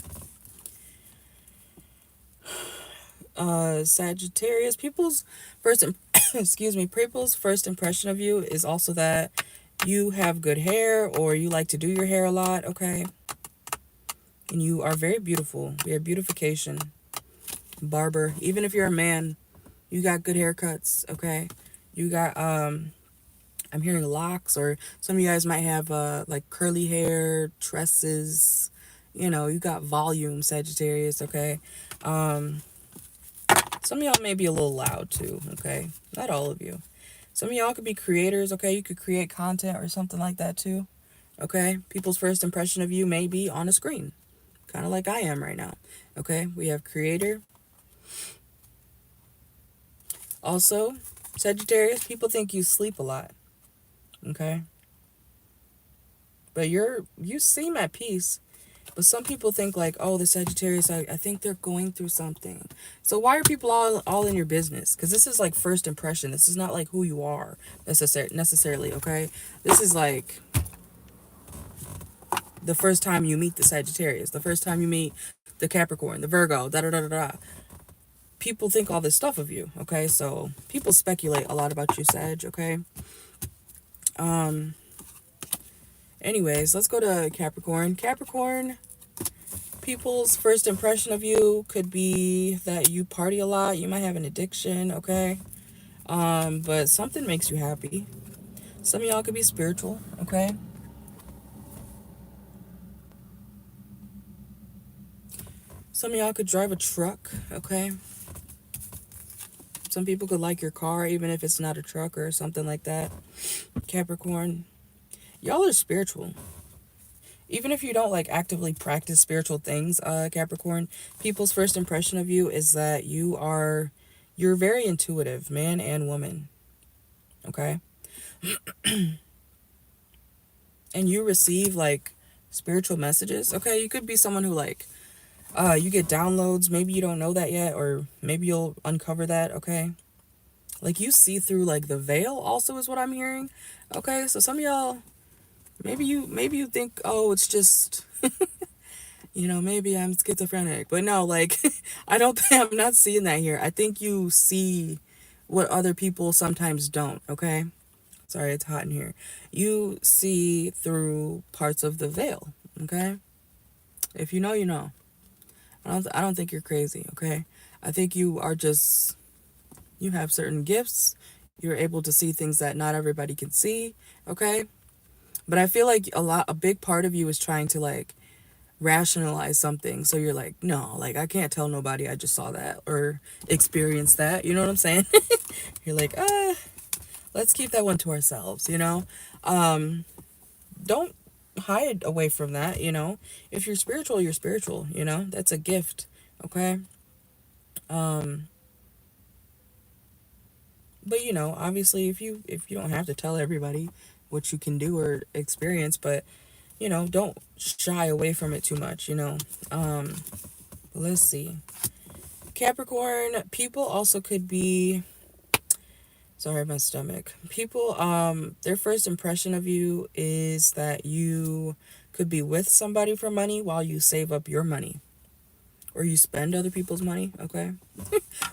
Sagittarius, people's first excuse me, people's first impression of you is also that you have good hair, or you like to do your hair a lot, okay? And you are very beautiful. You're beautification. Barber. Even if you're a man, you got good haircuts, okay? You got I'm hearing locks, or some of you guys might have like curly hair, tresses. You got volume, Sagittarius, okay? Some of y'all may be a little loud too, okay? Not all of you. Some of y'all could be creators, okay? You could create content or something like that too, okay? People's first impression of you may be on a screen, kind of like I am right now, okay? We have creator. Also, Sagittarius, people think you sleep a lot, okay? But you seem at peace. But some people think like, oh, the Sagittarius, I think they're going through something. So why are people all in your business? Because this is like first impression. This is not like who you are necessarily, okay? This is like the first time you meet the Sagittarius, the first time you meet the Capricorn, the Virgo, da da da da da. People think all this stuff of you, okay? So people speculate a lot about you, Sag, okay? Anyways, let's go to Capricorn. Capricorn, people's first impression of you could be that you party a lot. You might have an addiction, okay? But something makes you happy. Some of y'all could be spiritual, okay? Some of y'all could drive a truck, okay? Some people could like your car, even if it's not a truck or something like that. Capricorn, y'all are spiritual. Even if you don't like actively practice spiritual things, Capricorn, people's first impression of you is that you're very intuitive, man and woman, okay? And you receive like spiritual messages, okay? You could be someone who like, you get downloads. Maybe you don't know that yet, or maybe you'll uncover that, okay? Like you see through like the veil also is what I'm hearing. Okay, so some of y'all, maybe you think, oh, it's just maybe I'm schizophrenic. But no, like I'm not seeing that here. I think you see what other people sometimes don't, okay? Sorry, it's hot in here. You see through parts of the veil, okay? If you know, you know. I don't think you're crazy, okay? I think you have certain gifts. You're able to see things that not everybody can see, okay? But I feel like a big part of you is trying to like rationalize something. So you're like, no, like I can't tell nobody I just saw that or experienced that. You know what I'm saying? You're like, let's keep that one to ourselves. Don't hide away from that. If you're spiritual, you're spiritual. That's a gift. Okay. Um, but obviously if you don't have to tell everybody what you can do or experience, but don't shy away from it too much. Um, let's see. Capricorn, people also could be, sorry, my stomach. People, their first impression of you is that you could be with somebody for money while you save up your money. Or you spend other people's money, okay?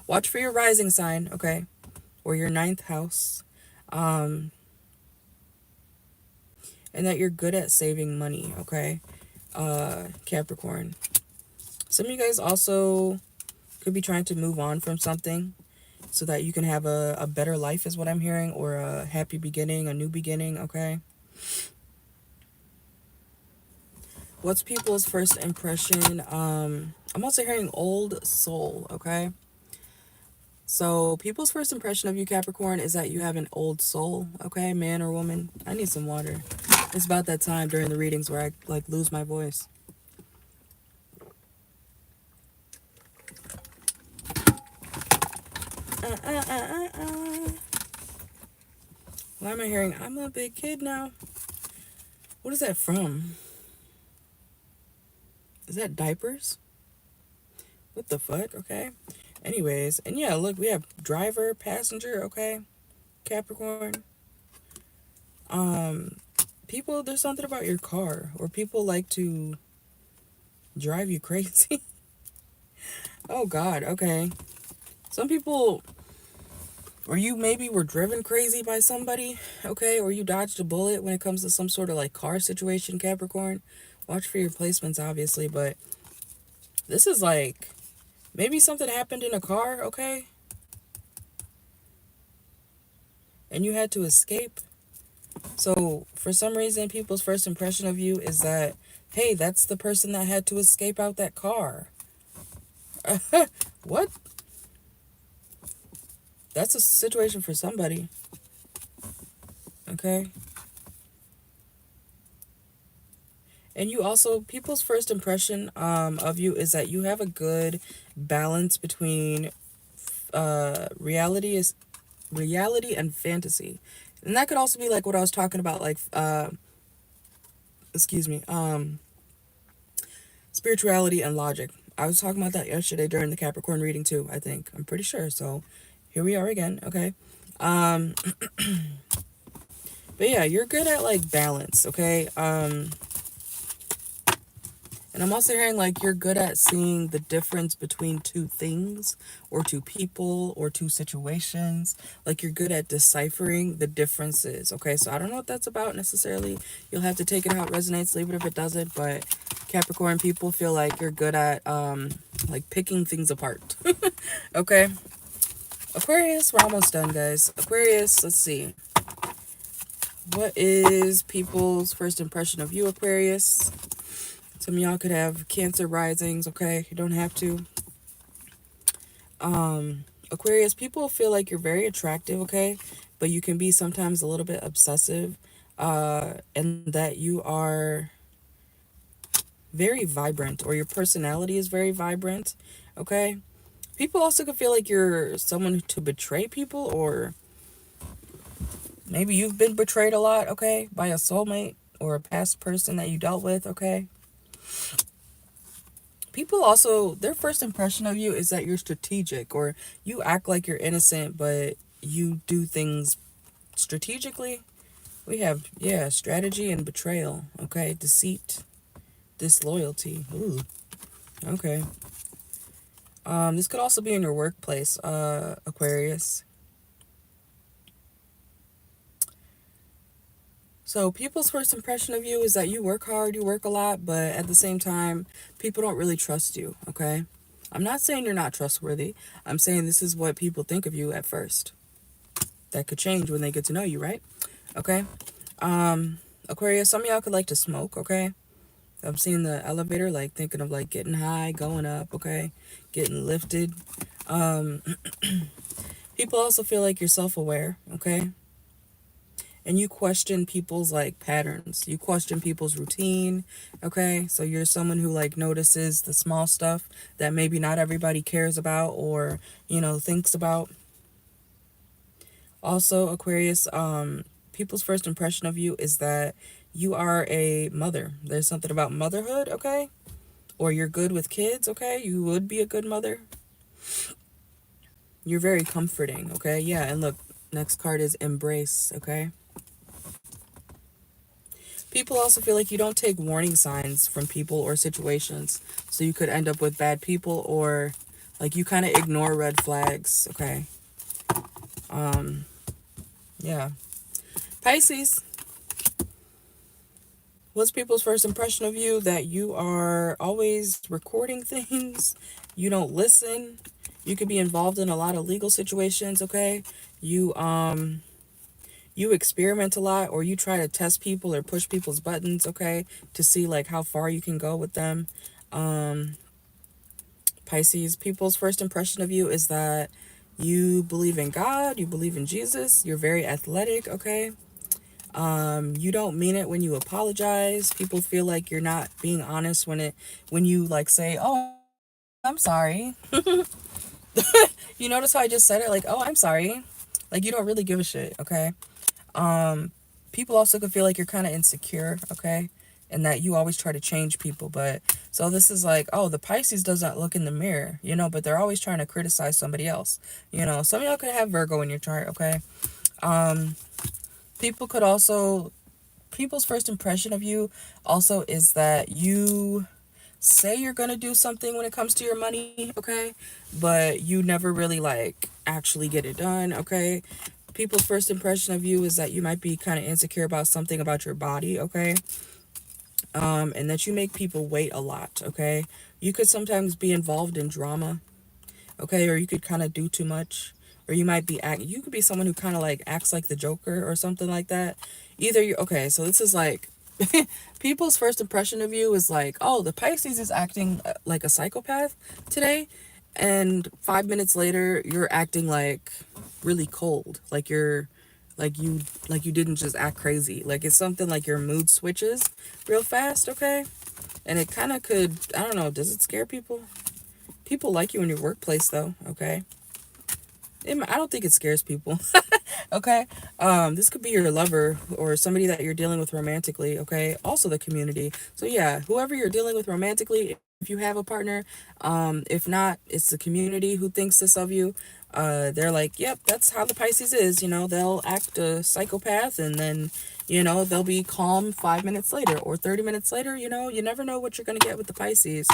Watch for your rising sign, okay? Or your ninth house. Um, and that you're good at saving money, okay? Capricorn. Some of you guys also could be trying to move on from something so that you can have a better life is what I'm hearing, or a happy beginning, a new beginning, okay? What's people's first impression? I'm also hearing old soul, okay? So people's first impression of you, Capricorn, is that you have an old soul, okay? Man or woman. I need some water. It's about that time during the readings where I like lose my voice. Why am I hearing I'm a big kid now? What is that from? Is that diapers? What the fuck? Okay. Anyways, and yeah, look, we have driver, passenger, okay? Capricorn. Um, People, there's something about your car, or people like to drive you crazy. Oh God, okay. Some people, or you maybe were driven crazy by somebody, okay? Or you dodged a bullet when it comes to some sort of like car situation, Capricorn. Watch for your placements, obviously, but this is like maybe something happened in a car, okay? And you had to escape. So for some reason, people's first impression of you is that, hey, that's the person that had to escape out that car. What? That's a situation for somebody. Okay. And you also, people's first impression of you is that you have a good balance between reality and fantasy. And that could also be like what I was talking about, like excuse me, spirituality and logic. I was talking about that yesterday during the Capricorn reading too, I think. I'm pretty sure. So here we are again, okay? Um but yeah, you're good at like balance, okay? And I'm also hearing like you're good at seeing the difference between two things or two people or two situations. Like you're good at deciphering the differences. Okay, so I don't know what that's about necessarily. You'll have to take it how it resonates, leave it if it doesn't. But Capricorn people feel like you're good at like picking things apart. Okay. Aquarius, we're almost done, guys. Aquarius, let's see. What is people's first impression of you, Aquarius? Some of y'all could have Cancer risings, okay? You don't have to. Aquarius, people feel like you're very attractive, okay? But you can be sometimes a little bit obsessive. And that you are very vibrant, or your personality is very vibrant, okay? People also could feel like you're someone to betray people, or maybe you've been betrayed a lot, okay? By a soulmate or a past person that you dealt with, okay? People also, their first impression of you is that you're strategic, or you act like you're innocent, but you do things strategically. We have, yeah, strategy and betrayal. Okay, deceit, disloyalty. Ooh, okay. This could also be in your workplace, Aquarius. So people's first impression of you is that you work hard, you work a lot, but at the same time, people don't really trust you, okay? I'm not saying you're not trustworthy. I'm saying this is what people think of you at first. That could change when they get to know you, right? Okay? Aquarius, some of y'all could like to smoke, okay? I'm seeing the elevator, like thinking of like getting high, going up, okay? Getting lifted. Um, People also feel like you're self-aware, okay? And you question people's like patterns. You question people's routine, okay? So you're someone who like notices the small stuff that maybe not everybody cares about or, thinks about. Also, Aquarius, people's first impression of you is that you are a mother. There's something about motherhood, okay? Or you're good with kids, okay? You would be a good mother. You're very comforting, okay? Yeah, and look, next card is embrace, okay? People also feel like you don't take warning signs from people or situations. So you could end up with bad people or like you kind of ignore red flags, okay? Yeah. Pisces, what's people's first impression of you? That you are always recording things, you don't listen, you could be involved in a lot of legal situations, okay? You you experiment a lot or you try to test people or push people's buttons, okay, to see like how far you can go with them. Pisces, people's first impression of you is that you believe in God, you believe in Jesus, you're very athletic, okay? You don't mean it when you apologize. People feel like you're not being honest when you like say, "Oh, I'm sorry." You notice how I just said it like, "Oh, I'm sorry." Like you don't really give a shit, okay? People also could feel like you're kind of insecure, okay? And that you always try to change people. But so this is like, oh, the Pisces doesn't look in the mirror, but they're always trying to criticize somebody else. Some of y'all could have Virgo in your chart, okay? People could also, people's first impression of you also is that you say you're going to do something when it comes to your money, okay? But you never really like actually get it done, okay? People's first impression of you is that you might be kind of insecure about something about your body, okay? And that you make people wait a lot, okay? You could sometimes be involved in drama, okay? Or you could kind of do too much. Or you could be someone who kind of like acts like the Joker or something like that. Okay, so this is like, people's first impression of you is like, oh, the Pisces is acting like a psychopath today. And 5 minutes later, you're acting like really cold. Like you didn't just act crazy. Like it's something like your mood switches real fast, okay? And it kind of could, I don't know, does it scare people? People like you in your workplace though, okay? I don't think it scares people. Okay, this could be your lover or somebody that you're dealing with romantically, okay? Also the community. So yeah, whoever you're dealing with romantically, if you have a partner, if not, it's the community who thinks this of you. They're like, yep, that's how the Pisces is, they'll act a psychopath and then, they'll be calm 5 minutes later or 30 minutes later, you never know what you're gonna get with the Pisces.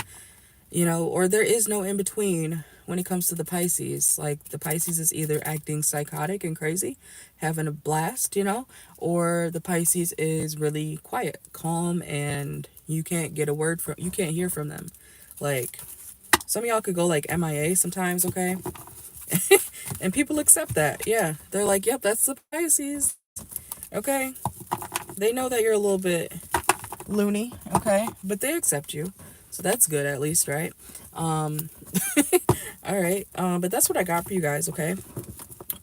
Or there is no in between when it comes to the Pisces. Like the Pisces is either acting psychotic and crazy, having a blast, or the Pisces is really quiet, calm, and you can't hear from them. Like some of y'all could go like MIA sometimes, okay? And people accept that. Yeah. They're like, yep, that's the Pisces. Okay. They know that you're a little bit loony, okay? But they accept you. So that's good at least, right? Um all right. But that's what I got for you guys, okay?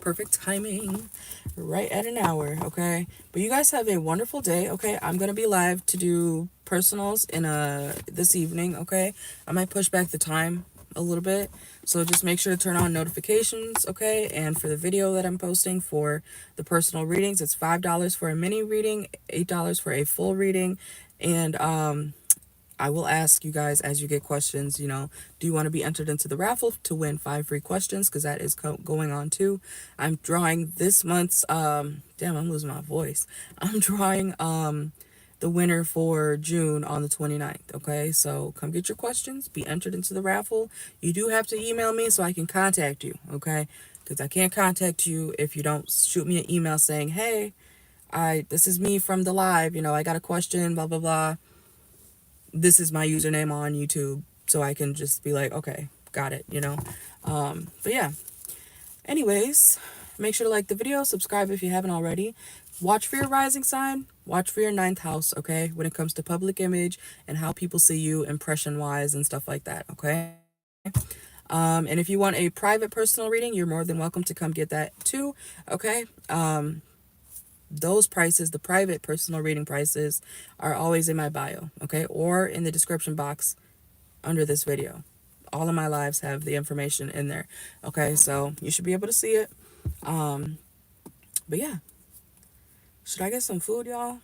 Perfect timing. Right at an hour, okay? But you guys have a wonderful day, okay? I'm going to be live to do personals this evening, okay? I might push back the time a little bit. So just make sure to turn on notifications, okay? And for the video that I'm posting for the personal readings, it's $5 for a mini reading, $8 for a full reading, and I will ask you guys as you get questions, you know, do you want to be entered into the raffle to win 5 free questions? Because that is going on too. I'm drawing this month's, damn, I'm losing my voice. I'm drawing, the winner for June on the 29th. Okay, so come get your questions, be entered into the raffle. You do have to email me so I can contact you, okay? Because I can't contact you if you don't shoot me an email saying, hey, this is me from the live, you know, I got a question, blah blah blah. This is my username on YouTube, so I can just be like, okay, got it, you know. But yeah, anyways, make sure to like the video, subscribe if you haven't already. Watch for your rising sign, watch for your 9th house, okay, when it comes to public image and how people see you impression wise and stuff like that, okay. And if you want a private personal reading, you're more than welcome to come get that too, okay. Those prices, the private personal reading prices, are always in my bio, okay, or in the description box under this video. All of my lives have the information in there, okay, so you should be able to see it. But yeah, should I get some food, y'all?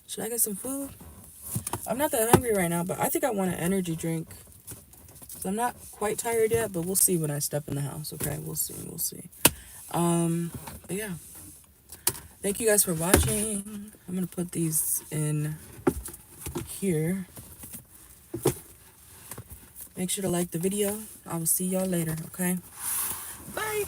Should I get some food? I'm not that hungry right now, but I think I want an energy drink. So I'm not quite tired yet, but we'll see when I step in the house, okay? We'll see. But yeah. Thank you guys for watching. I'm going to put these in here. Make sure to like the video. I will see y'all later, okay? Bye.